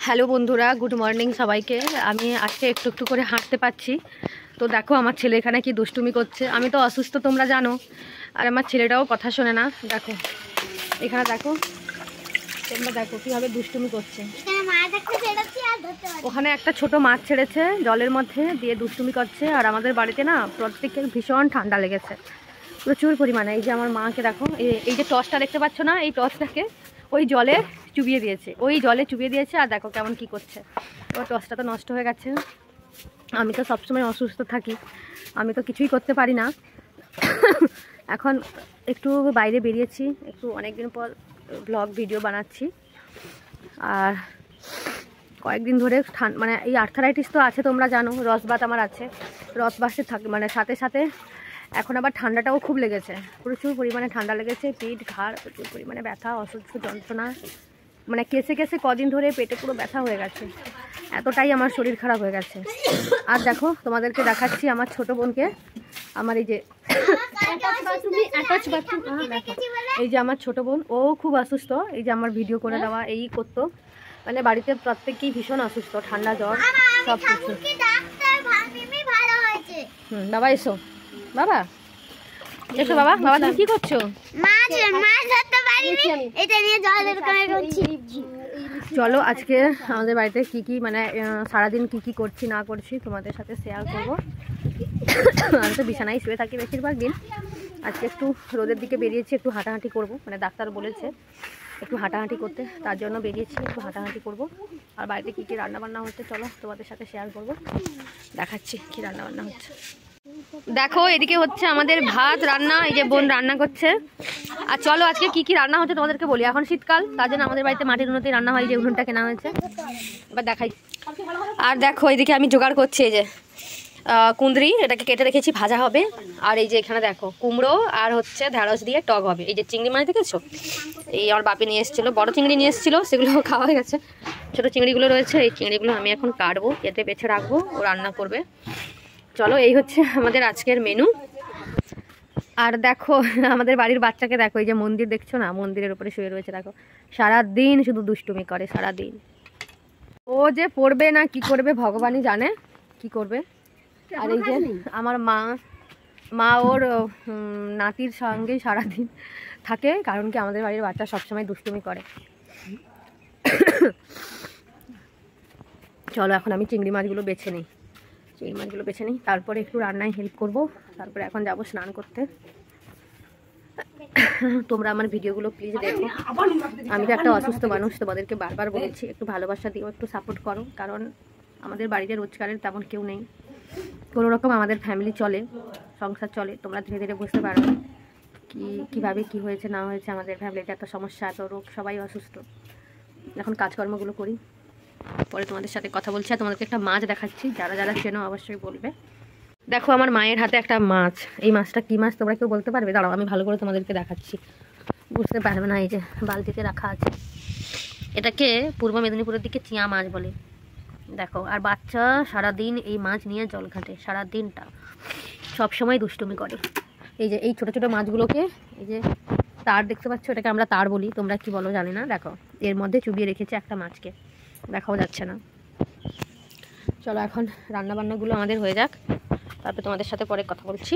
Hello বন্ধুরা, good morning সবাইকে। আমি আজকে একটু একটু করে হাঁটতে পারছি। তো দেখো আমার ছেলে এখানে কি দুষ্টুমি করছে। আমি তো অসুস্থ তোমরা জানো, আর আমার ছেলেটাও কথা শোনে না। দেখো এখানে দেখো, তোমরা দেখো কীভাবে দুষ্টুমি করছে। ওখানে একটা ছোট মাছ ছেড়েছে জলের মধ্যে, দিয়ে দুষ্টুমি করছে। আর আমাদের বাড়িতে না প্রত্যেকের ভীষণ ঠান্ডা লেগেছে, প্রচুর পরিমাণে। এই যে আমার মাকে দেখো, এই যে টর্চটা দেখতে পাচ্ছ না, এই টর্চটাকে ওই জলে চুবিয়ে দিয়েছে, আর দেখো কেমন কি করছে। ও টর্চটা তো নষ্ট হয়ে গেছে। আমি তো সবসময় অসুস্থ থাকি, আমি তো কিছুই করতে পারি না। এখন একটু বাইরে বেরিয়েছি, একটু অনেকদিন পর ব্লগ ভিডিও বানাচ্ছি। আর কয়েকদিন ধরে মানে এই আর্থারাইটিস তো আছে তোমরা জানো, রসবাত আমার আছে। রসবাসে থাকে মানে সাথে সাথে এখন আবার ঠান্ডাটাও খুব লেগেছে, প্রচুর পরিমাণে ঠান্ডা লেগেছে। পিঠ ঘাড় প্রচুর পরিমাণে ব্যথা, অসহ্য যন্ত্রণা, মানে কেসে কেসে কদিন ধরে পেটে পুরো ব্যথা হয়ে গেছে, এতটাই আমার শরীর খারাপ হয়ে গেছে। আর দেখো তোমাদেরকে দেখাচ্ছি আমার ছোট বোনকে। আমার এই যে এই যে আমার ছোট বোন, ও খুব অসুস্থ। এই যে আমার ভিডিও করে দেওয়া এই করতো, মানে বাড়িতে প্রত্যেকেই ভীষণ অসুস্থ, ঠান্ডা জ্বর সব কিছু। বাবা এসো, বাবা এসো, বাবা বাবা তুমি কি করছো? চলো আজকে আমাদের বাড়িতে কি কি মানে সারাদিন কি কি করছি না করছি তোমাদের সাথে শেয়ার করবো। আমি তো বিছানায় শুয়ে থাকি বেশিরভাগ দিন। আজকে একটু রোদের দিকে বেরিয়েছি, একটু হাঁটাহাঁটি করব, মানে ডাক্তার বলেছে একটু হাঁটাহাঁটি করতে, তার জন্য বেরিয়েছি, একটু হাঁটাহাঁটি করব। আর বাড়িতে কী কী রান্নাবান্না হচ্ছে চলো তোমাদের সাথে শেয়ার করব, দেখাচ্ছি কী রান্নাবান্না হচ্ছে। দেখো এদিকে হচ্ছে আমাদের ভাত রান্না, এই যে বোন রান্না করছে। আর চলো আজকে কি কি রান্না হচ্ছে তোমাদেরকে বলি। এখন শীতকাল, তার জন্য আমাদের বাড়িতে মাটির উনুনেই রান্না হয়, যে উনুনটা কেনা হয়েছে। এবার দেখাই। আর দেখো এদিকে আমি জোগাড় করছি, এই যে কুঁদরি, এটাকে কেটে রেখেছি, ভাজা হবে। আর এই যে এখানে দেখো কুমড়ো আর হচ্ছে ঢেঁড়স দিয়ে টক হবে। এই যে চিংড়ি মাছ দেখেছো, এই আমার বাপি নিয়ে এসেছিলো, বড় চিংড়ি নিয়ে এসেছিলো, সেগুলো খাওয়া হয়ে গেছে। ছোটো চিংড়িগুলো রয়েছে, এই চিংড়িগুলো আমি এখন কাটবো, কেটে বেছে রাখবো, ও রান্না করবে। চলো এই হচ্ছে আমাদের আজকের মেনু। আর দেখো আমাদের বাড়ির বাচ্চাকে দেখো, এই যে মন্দির দেখছো না, মন্দিরের উপরে শুয়ে রয়েছে। দেখো সারাদিন শুধু দুষ্টুমি করে, সারাদিন। ও যে পড়বে না কি করবে ভগবানই জানে কি করবে। আর এই যে আমার মা ওর নাতির সঙ্গেই সারাদিন থাকে, কারণ কি আমাদের বাড়ির বাচ্চা সবসময় দুষ্টুমি করে। চলো এখন আমি চিংড়ি মাছগুলো বেছে নিই, তারপরে একটু রান্নায় হেল্প করব, তারপরে এখন যাব স্নান করতে। তোমরা আমার ভিডিওগুলো প্লিজ দেখো। আমি তো একটা অসুস্থ মানুষ, তোমাদেরকে বারবার বলেছি একটু ভালোবাসা দিও, একটু সাপোর্ট করো, কারণ আমাদের বাড়িতে রোজগারের তেমন কেউ নেই, কোনো রকম আমাদের ফ্যামিলি চলে, সংসার চলে। তোমরা ধীরে ধীরে বুঝতে পারবে কীভাবে কি হয়েছে না হয়েছে আমাদের ফ্যামিলিতে, এত সমস্যা, এত রোগ, সবাই অসুস্থ। এখন কাজকর্মগুলো করি, পরে তোমাদের সাথে কথা বলছি। আর তোমাদেরকে একটা মাছ দেখাচ্ছি, যারা যারা চেনো অবশ্যই বলবে। দেখো আমার মায়ের হাতে একটা মাছ, এই মাছটা কী মাছ তোমরা কেউ বলতে পারবে? দাঁড়াও আমি ভালো করে তোমাদেরকে দেখাচ্ছি, বুঝতে পারবে না। এই যে বালতিতে রাখা আছে, এটাকে পূর্ব মেদিনীপুরের দিকে চিয়া মাছ বলে। দেখো, আর বাচ্চা সারাদিন এই মাছ নিয়ে জল ঘাটে, সারাদিনটা সবসময় দুষ্টুমি করে। এই যে এই ছোটো ছোটো মাছগুলোকে, এই যে তার দেখতে পাচ্ছ, এটাকে আমরা তার বলি, তোমরা কি বলো জানি না। দেখো এর মধ্যে চুবিয়ে রেখেছে একটা মাছকে, দেখাও যাচ্ছে না। চলো এখন রান্নাবান্নাগুলো আমাদের হয়ে যাক, তারপর তোমাদের সাথে পরে কথা বলছি।